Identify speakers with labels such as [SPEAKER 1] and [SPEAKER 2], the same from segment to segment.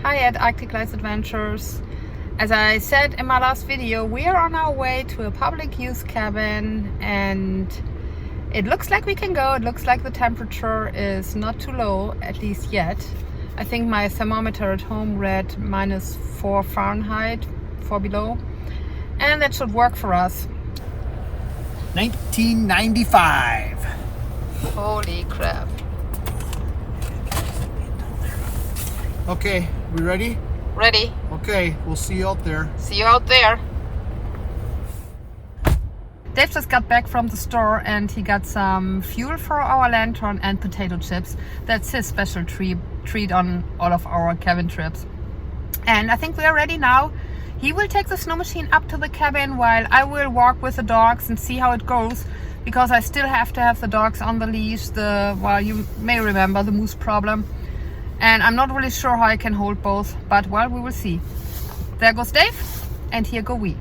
[SPEAKER 1] Hi at Arctic Lights Adventures. As I said in my last video, we are on our way to a public use cabin and it looks like we can go. It looks like the temperature is not too low, at least yet. I think my thermometer at home read -4 Fahrenheit, 4 below, and that should work for us.
[SPEAKER 2] 1995.
[SPEAKER 1] Holy crap.
[SPEAKER 2] Okay, we ready?
[SPEAKER 1] Ready?
[SPEAKER 2] Okay, we'll see you out there.
[SPEAKER 1] See you out there. Dave just got back from the store and he got some fuel for our lantern and potato chips. That's his special treat on all of our cabin trips. And I think we are ready now. He will take the snow machine up to the cabin while I will walk with the dogs and see how it goes, because I still have to have the dogs on the leash. Well, you may remember the moose problem. And I'm not really sure how I can hold both, but well, we will see. There goes Dave, and here go we.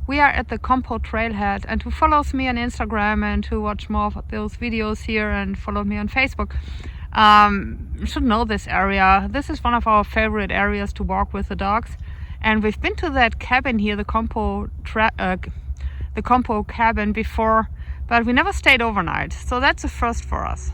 [SPEAKER 1] We are at the Compeau trailhead, and who follows me on Instagram and who watch more of those videos here and follow me on Facebook should know this area. This is one of our favorite areas to walk with the dogs, and we've been to that cabin here, the Compeau cabin before, but we never stayed overnight, so that's a first for us.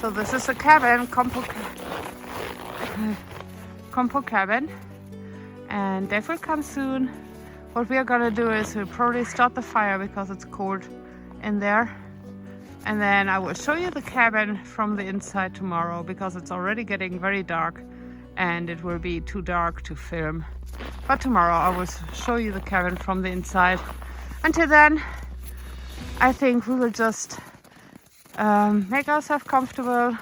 [SPEAKER 1] So this is a cabin, Compeau cabin, and Dave will come soon. What we are gonna do is we'll probably start the fire because it's cold in there, and then I will show you the cabin from the inside tomorrow, because it's already getting very dark and it will be too dark to film. But tomorrow I will show you the cabin from the inside. Until then, I think we will just make ourselves comfortable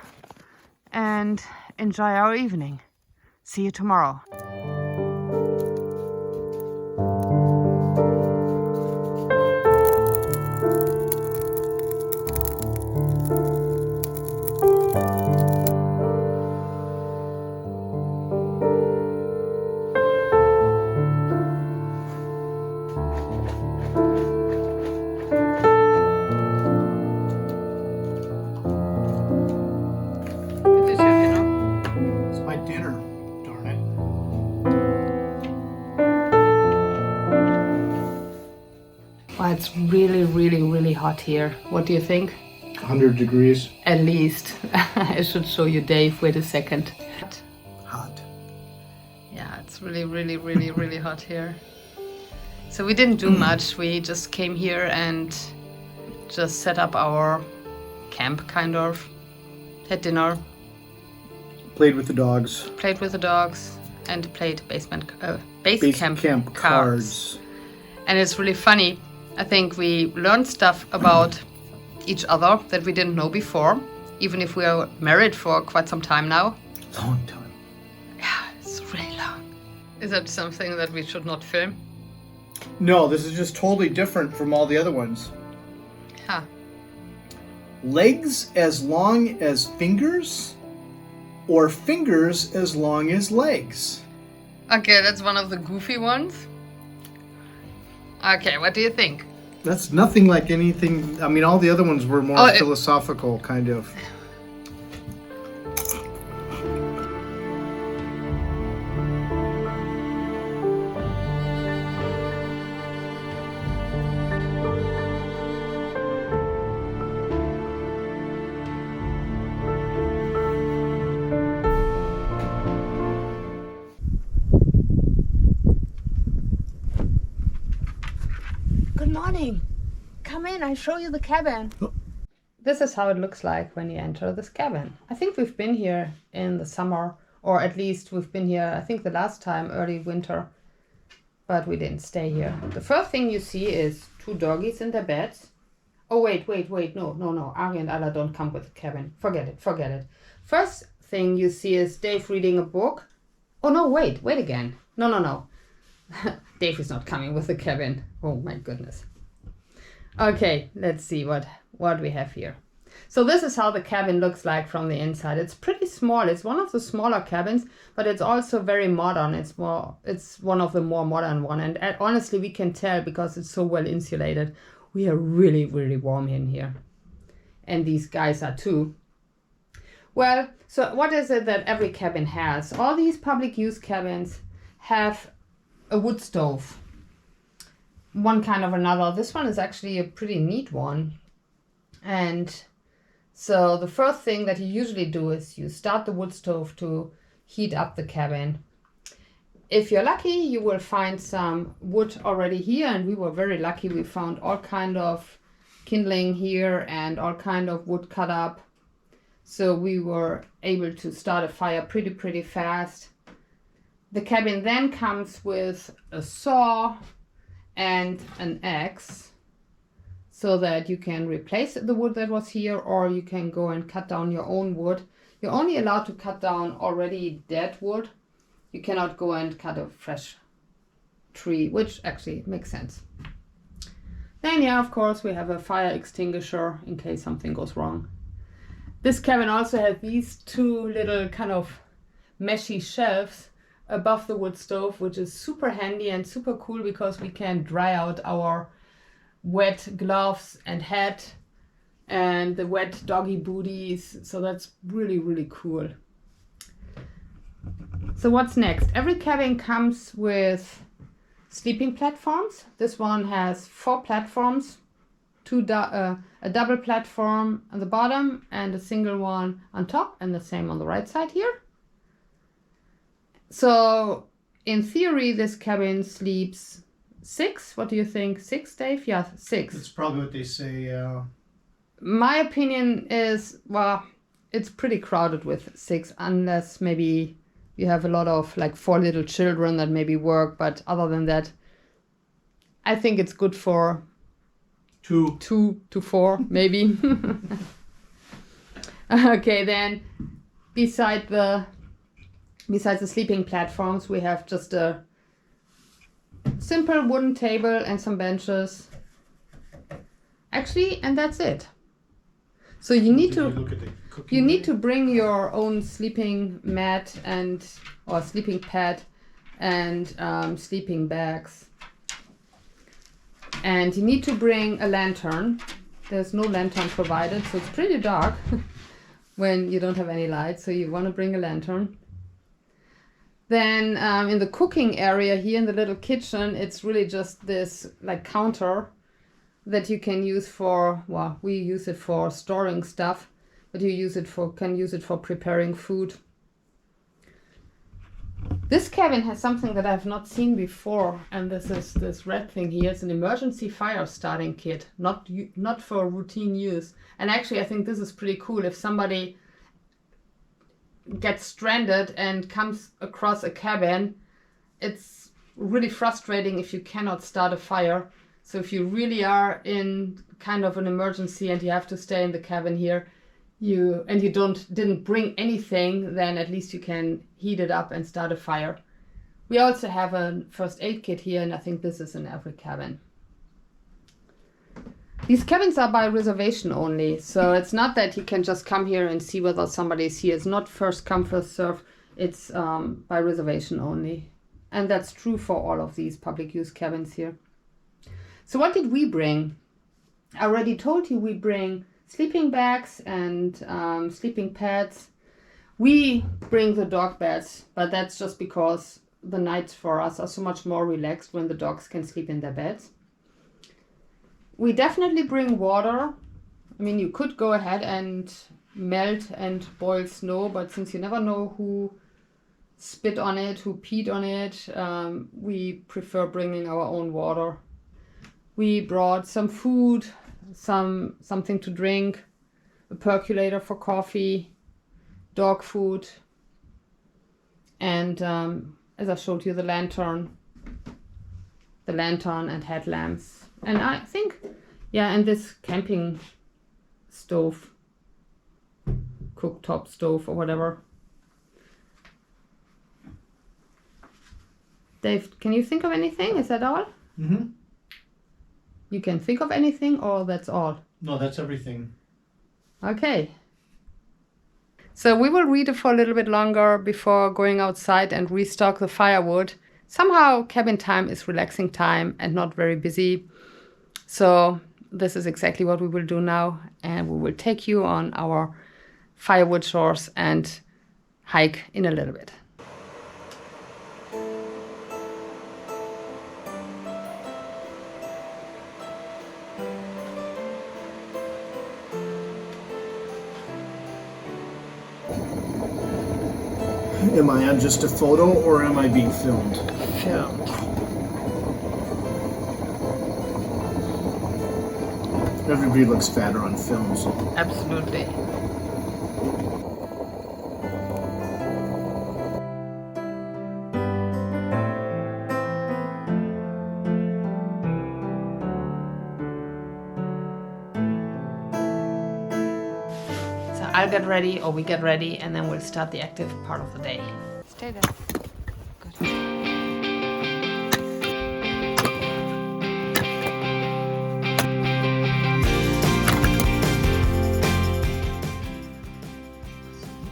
[SPEAKER 1] and enjoy our evening. See you tomorrow. It's really hot here. What do you think?
[SPEAKER 2] 100 degrees.
[SPEAKER 1] At least. I should show you Dave. Wait a second.
[SPEAKER 2] Hot.
[SPEAKER 1] Yeah, it's really hot here. So we didn't do much. We just came here and just set up our camp, kind of. Had dinner.
[SPEAKER 2] Played with the dogs.
[SPEAKER 1] Played with the dogs and played base camp
[SPEAKER 2] cards.
[SPEAKER 1] And it's really funny. I think we learned stuff about each other that we didn't know before, even if we are married for quite some time now.
[SPEAKER 2] Long time.
[SPEAKER 1] Yeah, it's really long. Is that something that we should not film?
[SPEAKER 2] No, this is just totally different from all the other ones.
[SPEAKER 1] Huh.
[SPEAKER 2] Legs as long as fingers, or fingers as long as legs?
[SPEAKER 1] Okay, that's one of the goofy ones. Okay, what do you think?
[SPEAKER 2] That's nothing like anything. I mean, all the other ones were more philosophical, kind of.
[SPEAKER 1] Good morning. Come in, I show you the cabin. This is how it looks like when you enter this cabin. I think we've been here in the summer, or at least we've been here, I think the last time, early winter, but we didn't stay here. The first thing you see is two doggies in their beds. Oh, wait, no. Ari and Alla don't come with the cabin. Forget it. First thing you see is Dave reading a book. Oh, no, wait again. No. Dave is not coming with the cabin. Oh my goodness. Okay, let's see what we have here. So this is how the cabin looks like from the inside. It's pretty small. It's one of the smaller cabins, but it's also very modern. It's one of the more modern one. And honestly, we can tell because it's so well insulated. We are really, really warm in here. And these guys are too. Well, so what is it that every cabin has? All these public use cabins have a wood stove, one kind of another. This one is actually a pretty neat one. And so the first thing that you usually do is you start the wood stove to heat up the cabin. If you're lucky, you will find some wood already here, and we were very lucky. We found all kind of kindling here and all kind of wood cut up. So we were able to start a fire pretty fast. The cabin then comes with a saw and an axe so that you can replace the wood that was here, or you can go and cut down your own wood. You're only allowed to cut down already dead wood. You cannot go and cut a fresh tree, which actually makes sense. Then, yeah, of course, we have a fire extinguisher in case something goes wrong. This cabin also has these two little kind of meshy shelves above the wood stove, which is super handy and super cool because we can dry out our wet gloves and hat and the wet doggy booties. So that's really, really cool. So what's next? Every cabin comes with sleeping platforms. This one has 4 platforms, a double platform on the bottom and a single one on top, and the same on the right side here. So in theory, this cabin sleeps 6. What do you think? 6, Dave? Yeah, 6.
[SPEAKER 2] That's probably what they say, yeah.
[SPEAKER 1] My opinion is, well, it's pretty crowded with 6, unless maybe you have a lot of like 4 little children that maybe work. But other than that, I think it's good for 2 to 4, maybe. Okay, then besides the sleeping platforms, we have just a simple wooden table and some benches. Actually, and that's it. So you need to bring your own sleeping mat or sleeping pad and sleeping bags. And you need to bring a lantern. There's no lantern provided, so it's pretty dark when you don't have any light. So you want to bring a lantern. Then in the cooking area here in the little kitchen, it's really just this like counter that you can use for, well, we use it for storing stuff, but you can use it for preparing food. This cabin has something that I've not seen before, and this is this red thing here. It's an emergency fire starting kit, not for routine use. And actually, I think this is pretty cool. If somebody gets stranded and comes across a cabin, it's really frustrating if you cannot start a fire. So if you really are in kind of an emergency and you have to stay in the cabin here, you didn't bring anything, then at least you can heat it up and start a fire. We also have a first aid kit here, and I think this is in every cabin. These cabins are by reservation only, so it's not that you can just come here and see whether somebody is here. It's not first come, first serve. It's by reservation only. And that's true for all of these public use cabins here. So what did we bring? I already told you we bring sleeping bags and sleeping pads. We bring the dog beds, but that's just because the nights for us are so much more relaxed when the dogs can sleep in their beds. We definitely bring water. I mean, you could go ahead and melt and boil snow, but since you never know who spit on it, who peed on it, we prefer bringing our own water. We brought some food, something to drink, a percolator for coffee, dog food, and as I showed you, the lantern and headlamps. And I think, yeah, and this camping stove, cooktop stove or whatever. Dave, can you think of anything? Is that all?
[SPEAKER 2] Mm-hmm.
[SPEAKER 1] You can think of anything, or that's all?
[SPEAKER 2] No, that's everything.
[SPEAKER 1] Okay. So we will read it for a little bit longer before going outside and restock the firewood. Somehow cabin time is relaxing time and not very busy. So this is exactly what we will do now, and we will take you on our firewood chores and hike in a little bit.
[SPEAKER 2] Am I on just a photo or am I being filmed?
[SPEAKER 1] Filmed.
[SPEAKER 2] Everybody looks fatter on films.
[SPEAKER 1] Absolutely. I'll get ready, or we get ready, and then we'll start the active part of the day. Stay there. Good.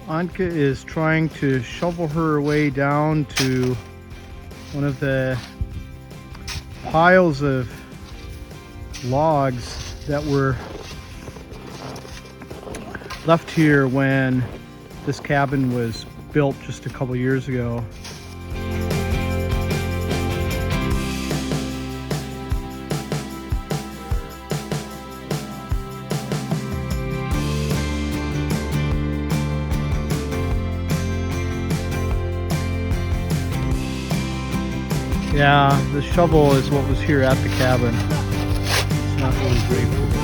[SPEAKER 2] Anke is trying to shovel her way down to one of the piles of logs that were left here when this cabin was built just a couple years ago. Yeah, the shovel is what was here at the cabin. It's not really great for this.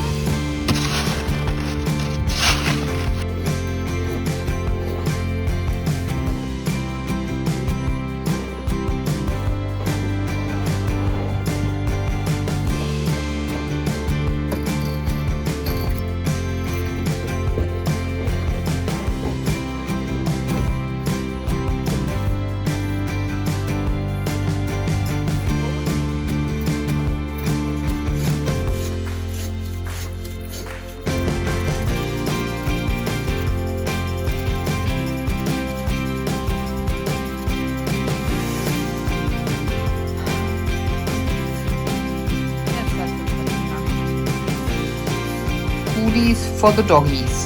[SPEAKER 1] For the doggies.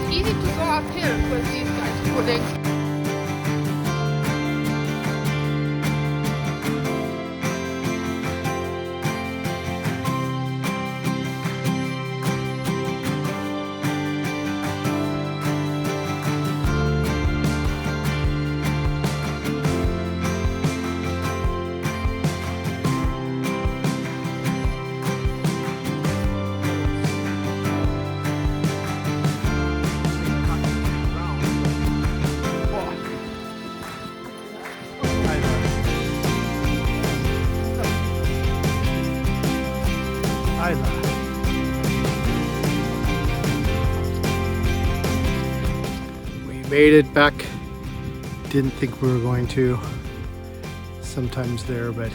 [SPEAKER 1] Easy to go uphill with these guys pulling. We made it back. Didn't think we were going to.
[SPEAKER 3] sometimes there, but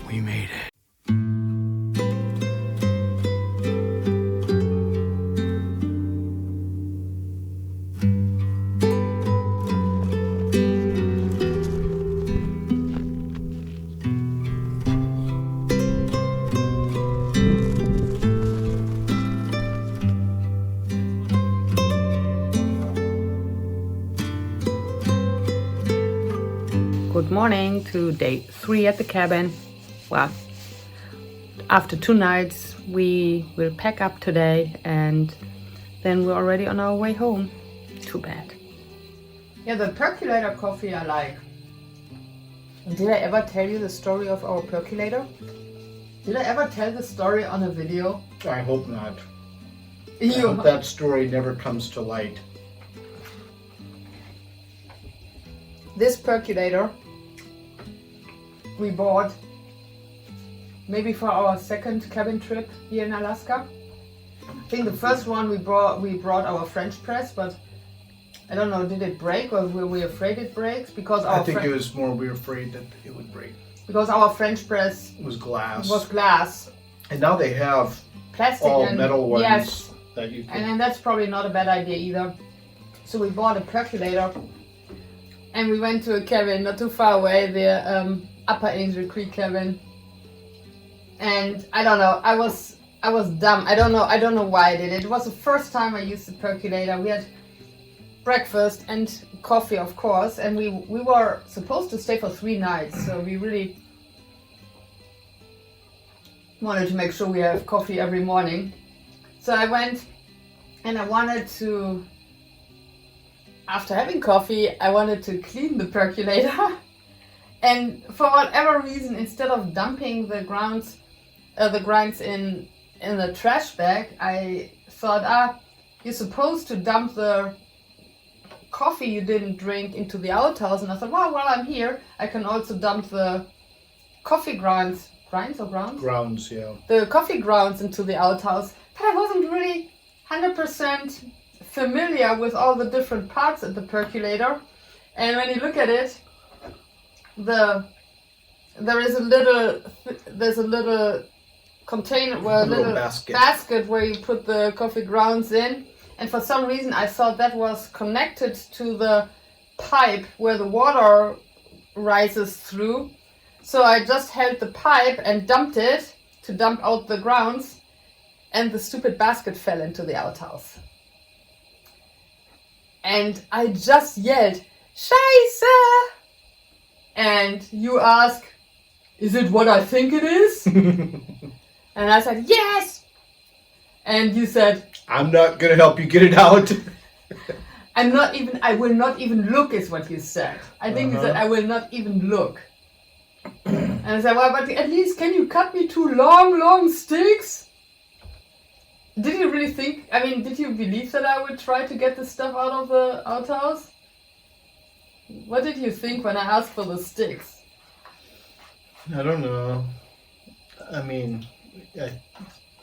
[SPEAKER 3] we made it.
[SPEAKER 1] Good morning to day 3 at the cabin. Well, after 2 nights we will pack up today and then we're already on our way home. Too bad. Yeah, the percolator coffee I like. Did I ever tell you the story of our percolator? Did I ever tell the story on a video?
[SPEAKER 3] I hope not. I hope that story never comes to light.
[SPEAKER 1] This percolator we bought maybe for our second cabin trip here in Alaska. I think the first one we brought our French press, but I don't know, did it break or were we afraid it breaks? Because
[SPEAKER 3] I think it was more we were afraid that it would break.
[SPEAKER 1] Because our French press
[SPEAKER 3] was glass.
[SPEAKER 1] And
[SPEAKER 3] now they have
[SPEAKER 1] plastic
[SPEAKER 3] all
[SPEAKER 1] and
[SPEAKER 3] metal ones,
[SPEAKER 1] yes,
[SPEAKER 3] that you can...
[SPEAKER 1] And then that's probably not a bad idea either. So we bought a percolator and we went to a cabin not too far away, the Upper Angel Creek cabin. And I don't know, I was dumb. I don't know why I did it. It was the first time I used the percolator. We had breakfast and coffee, of course, and we were supposed to stay for 3 nights, so we really wanted to make sure we have coffee every morning. So I went and I wanted to, after having coffee, I wanted to clean the percolator. And for whatever reason, instead of dumping the grinds in the trash bag, I thought, you're supposed to dump the coffee you didn't drink into the outhouse. And I thought, well, while I'm here, I can also dump the coffee grounds,
[SPEAKER 3] Grounds, yeah.
[SPEAKER 1] The coffee grounds into the outhouse. But I wasn't really 100% familiar with all the different parts of the percolator. And when you look at it, there's a little container, a little basket where you put the coffee grounds in, and for some reason I thought that was connected to the pipe where the water rises through. So I just held the pipe and dumped it to dump out the grounds, and the stupid basket fell into the outhouse. And I just yelled, "Scheiße!" And you ask, "Is it what I think it is?" And I said, "Yes!" And you said,
[SPEAKER 3] "I'm not gonna help you get it out."
[SPEAKER 1] I will not even look is what you said. I think you said, "I will not even look." And I said, "Well, but at least can you cut me 2 long sticks?" Did you really think, did you believe that I would try to get the stuff out of the outhouse? What did you think when I asked for the sticks?
[SPEAKER 3] I don't know. I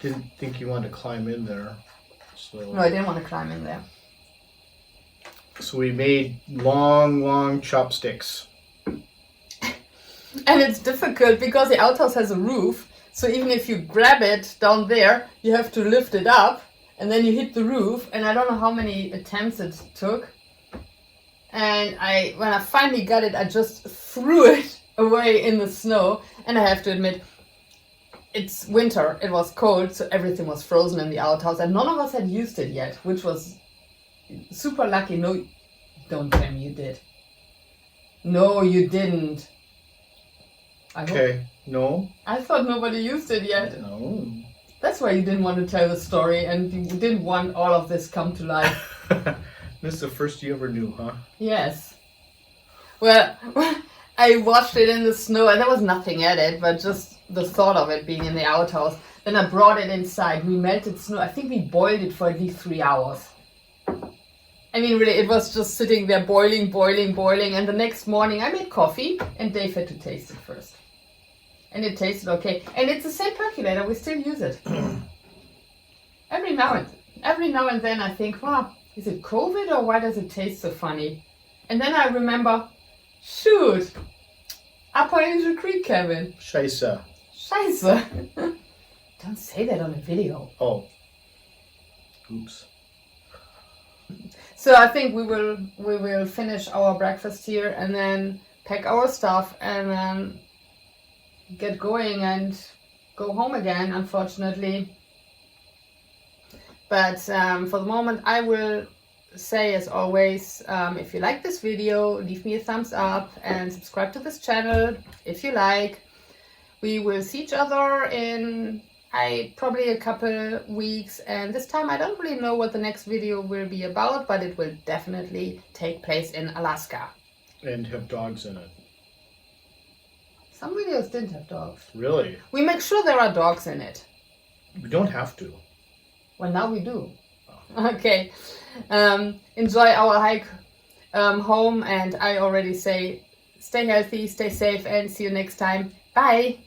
[SPEAKER 3] didn't think you wanted to climb in there. So.
[SPEAKER 1] No, I didn't want to climb in there.
[SPEAKER 3] So we made long chopsticks.
[SPEAKER 1] And it's difficult because the outhouse has a roof. So even if you grab it down there, you have to lift it up and then you hit the roof. And I don't know how many attempts it took. And when I finally got it, I just threw it away in the snow. And I have to admit, it's winter, it was cold, so everything was frozen in the outhouse. And none of us had used it yet, which was super lucky. No, don't tell me you did. No, you didn't.
[SPEAKER 3] Okay, no.
[SPEAKER 1] I thought nobody used it yet.
[SPEAKER 3] No.
[SPEAKER 1] That's why you didn't want to tell the story and you didn't want all of this come to life.
[SPEAKER 3] This is the first you ever knew, huh?
[SPEAKER 1] Yes. Well, I washed it in the snow and there was nothing at it, but just the thought of it being in the outhouse. Then I brought it inside. We melted snow. I think we boiled it for at least 3 hours. Really, it was just sitting there boiling. And the next morning I made coffee and Dave had to taste it first. And it tasted okay. And it's the same percolator. We still use it. Every now and then I think, wow, is it COVID or why does it taste so funny? And then I remember, shoot, Upper Angel Creek cabin.
[SPEAKER 3] Scheiße.
[SPEAKER 1] Scheiße. Don't say that on a video.
[SPEAKER 3] Oh. Oops.
[SPEAKER 1] So I think we will finish our breakfast here and then pack our stuff and then get going and go home again, unfortunately. But for the moment, I will say, as always, if you like this video, leave me a thumbs up and subscribe to this channel if you like. We will see each other in probably a couple weeks, and this time I don't really know what the next video will be about, but it will definitely take place in Alaska.
[SPEAKER 3] And have dogs in it.
[SPEAKER 1] Some videos didn't have dogs.
[SPEAKER 3] Really?
[SPEAKER 1] We make sure there are dogs in it.
[SPEAKER 3] We don't have to.
[SPEAKER 1] Well, now we do. Oh. Okay. Enjoy our hike home, and I already say stay healthy, stay safe, and see you next time. Bye!